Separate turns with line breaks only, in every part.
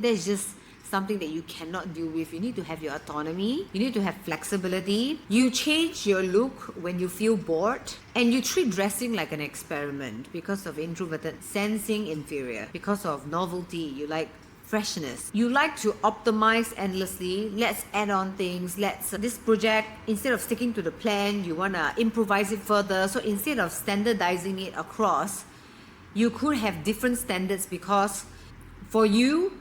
There's just something that you cannot deal with. You need to have your autonomy. You need to have flexibility. You change your look when you feel bored. And you treat dressing like an experiment because of introverted, sensing inferior. Because of novelty, you like freshness. You like to optimize endlessly. Let's add on things. This project, instead of sticking to the plan, you want to improvise it further. So instead of standardizing it across, you could have different standards, because for you,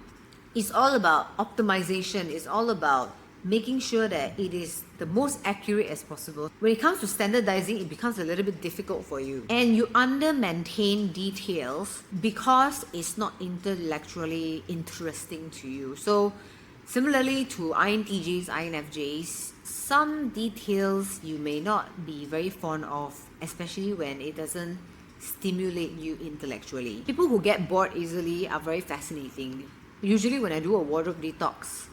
it's all about optimization. It's all about making sure that it is the most accurate as possible. When it comes to standardizing, it becomes a little bit difficult for you. And you under-maintain details because it's not intellectually interesting to you. So similarly to INTJs, INFJs, some details you may not be very fond of, especially when it doesn't stimulate you intellectually. People who get bored easily are very fascinating. Usually when I do a wardrobe detox,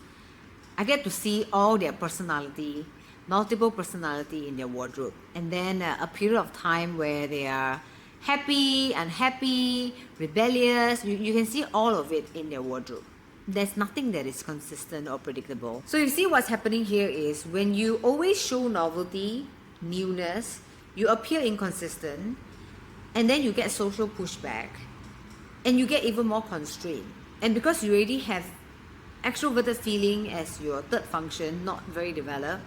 I get to see all their personality, multiple personality in their wardrobe. And then a period of time where they are happy, unhappy, rebellious. You can see all of it in their wardrobe. There's nothing that is consistent or predictable. So you see what's happening here is when you always show novelty, newness, you appear inconsistent, and then you get social pushback, and you get even more constrained. And because you already have extroverted feeling as your third function, not very developed,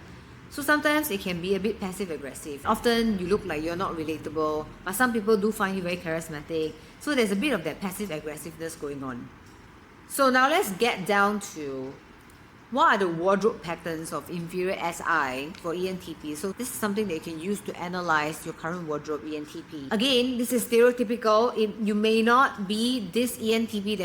so sometimes it can be a bit passive aggressive. Often you look like you're not relatable, but some people do find you very charismatic. So there's a bit of that passive aggressiveness going on. So now let's get down to what are the wardrobe patterns of inferior SI for ENTP. So this is something that you can use to analyze your current wardrobe ENTP. Again, this is stereotypical. You may not be this ENTP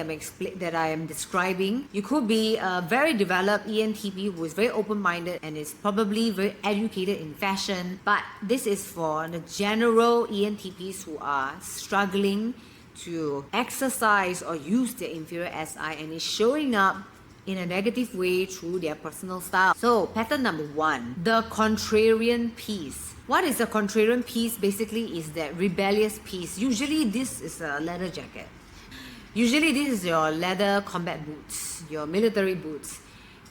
that I am describing. You could be a very developed ENTP who is very open-minded and is probably very educated in fashion. But this is for the general ENTPs who are struggling to exercise or use their inferior SI, and is showing up in a negative way through their personal style. So pattern number 1, the contrarian piece. What is a contrarian piece? Basically is that rebellious piece. Usually this is a leather jacket. Usually this is your leather combat boots, your military boots.